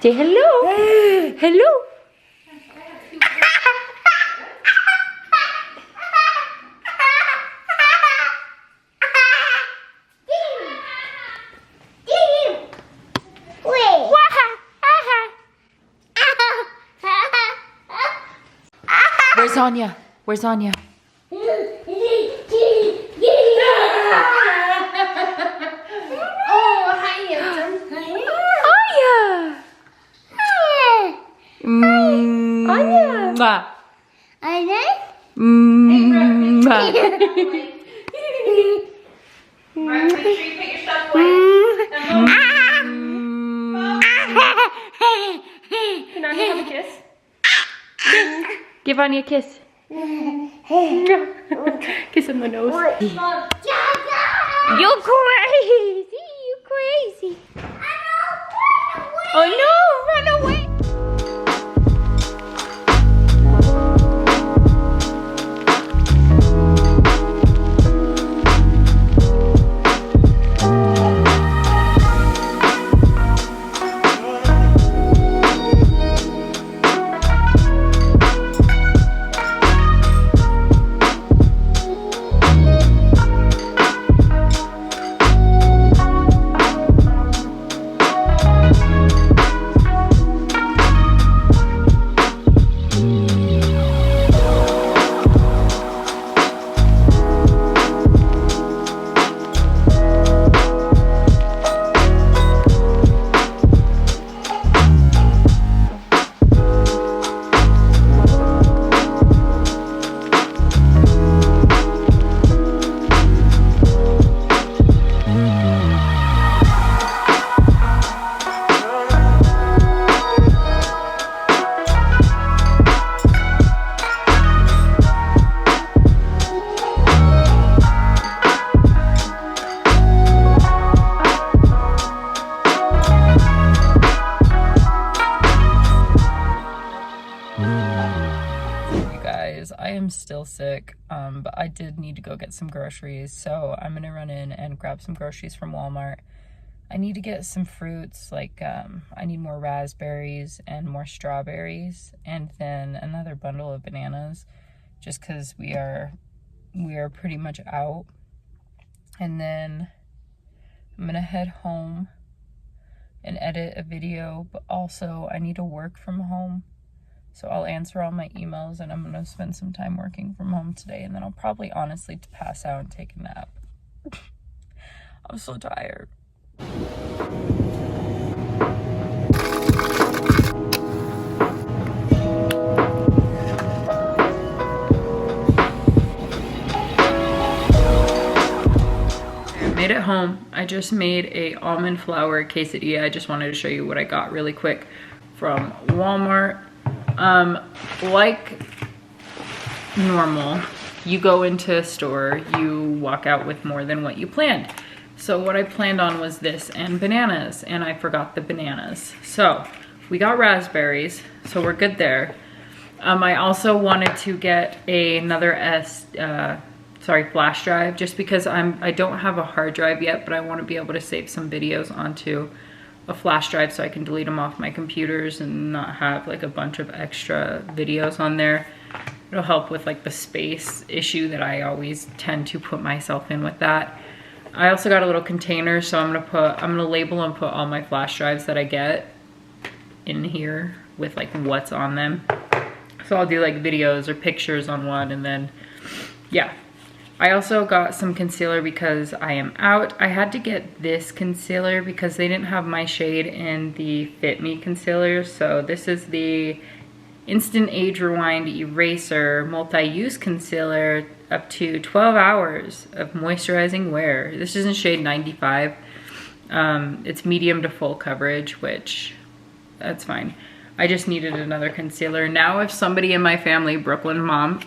Say hello. Hello. Where's Anya? Where's Anya? Anya. Anya? Make sure you put your stuff away. Can Anya have a kiss? Give Anya a kiss. Kiss on the nose. You're crazy. You're crazy. Oh no, run away. I am still sick, but I did need to go get some groceries, so I'm gonna run in and grab some groceries from Walmart. I need to get some fruits, like I need more raspberries and more strawberries, and then another bundle of bananas, just because we are pretty much out. And then I'm gonna head home and edit a video, but also I need to work from home. So I'll answer all my emails, and I'm gonna spend some time working from home today, and then I'll probably honestly pass out and take a nap. I'm so tired. I made it home. I just made a almond flour quesadilla. I just wanted to show you what I got really quick from Walmart. Like normal, you go into a store, you walk out with more than what you planned. So what I planned on was this and bananas, and I forgot the bananas. So we got raspberries, so we're good there. I also wanted to get another flash drive, just because I don't have a hard drive yet, but I want to be able to save some videos onto a flash drive so I can delete them off my computers and not have like a bunch of extra videos on there. It'll help with like the space issue that I always tend to put myself in with that. I also got a little container, so I'm gonna label and put all my flash drives that I get in here with like what's on them. So I'll do like videos or pictures on one, and then yeah. I also got some concealer because I am out. I had to get this concealer because they didn't have my shade in the Fit Me concealer. So this is the Instant Age Rewind Eraser Multi-Use Concealer, up to 12 hours of moisturizing wear. This is in shade 95. It's medium to full coverage, which that's fine. I just needed another concealer. Now if somebody in my family, Brooklyn mom,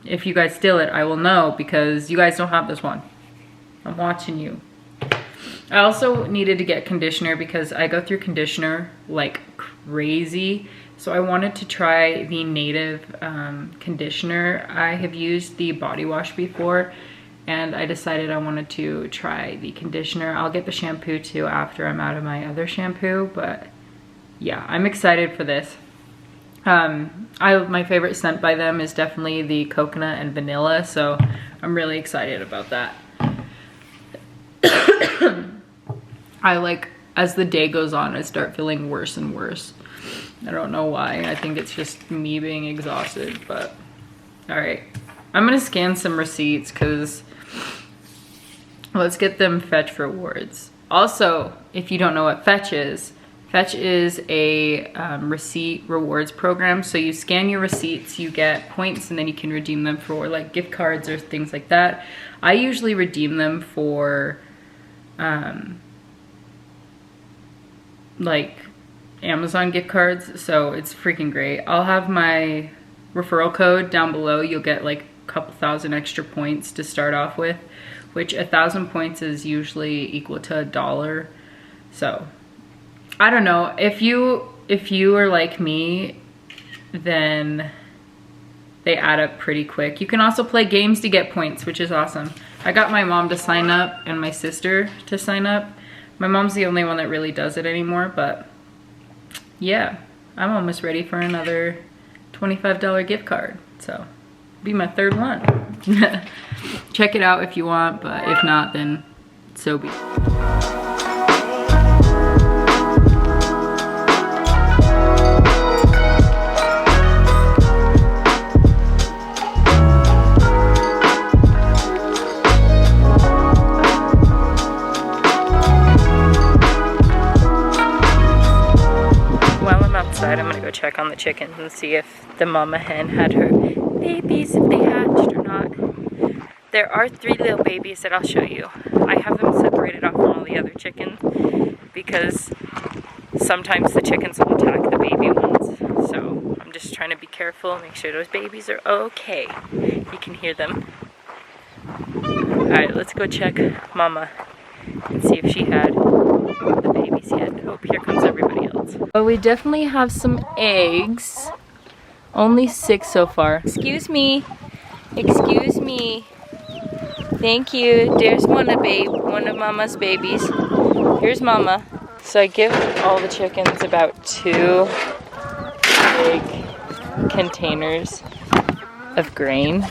if you guys steal it, I will know, because you guys don't have this one. I'm watching you. I also needed to get conditioner because I go through conditioner like crazy. So I wanted to try the Native conditioner. I have used the body wash before, and I decided I wanted to try the conditioner. I'll get the shampoo too after I'm out of my other shampoo, but yeah, I'm excited for this. My favorite scent by them is definitely the coconut and vanilla, so I'm really excited about that. I like, as the day goes on, I start feeling worse and worse. I don't know why. I think it's just me being exhausted, but all right. I'm gonna scan some receipts because let's get them Fetch rewards. Also, if you don't know what Fetch is a receipt rewards program. So you scan your receipts, you get points, and then you can redeem them for like gift cards or things like that. I usually redeem them for like Amazon gift cards, so it's freaking great. I'll have my referral code down below. You'll get like a couple thousand extra points to start off with, which 1,000 points is usually equal to $1. So I don't know, if you are like me, then they add up pretty quick. You can also play games to get points, which is awesome. I got my mom to sign up and my sister to sign up. My mom's the only one that really does it anymore, but yeah, I'm almost ready for another $25 gift card. So be my third one. Check it out if you want, but if not, then so be it. I'm gonna go check on the chickens and see if the mama hen had her babies, if they hatched or not. There are 3 little babies that I'll show you. I have them separated off from all the other chickens because sometimes the chickens will attack the baby ones. So I'm just trying to be careful, make sure those babies are okay. You can hear them. Alright, let's go check mama and see if she had the babies yet. Oh, here comes everybody else. Well, we definitely have some eggs. Only 6 so far. Excuse me. Excuse me. Thank you. There's one of mama's babies. Here's mama. So I give all the chickens about 2 big containers of grain.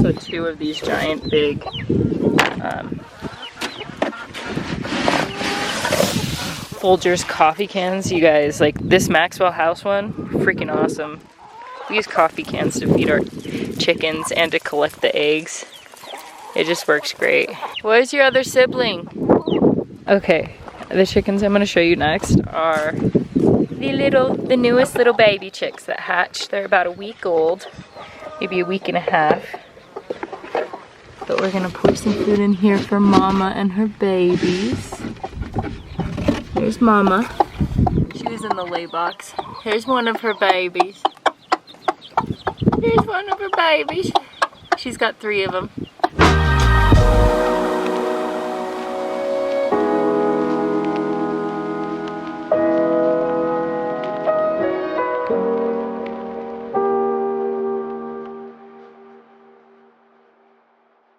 So 2 of these giant big Folgers coffee cans. You guys, like this Maxwell House one, freaking awesome. We use coffee cans to feed our chickens and to collect the eggs. It just works great. Where's your other sibling? Okay, the chickens I'm gonna show you next are the newest little baby chicks that hatched. They're about a week old, maybe a week and a half. But we're gonna pour some food in here for mama and her babies. Here's mama. She was in the lay box. Here's one of her babies. Here's one of her babies. She's got 3 of them.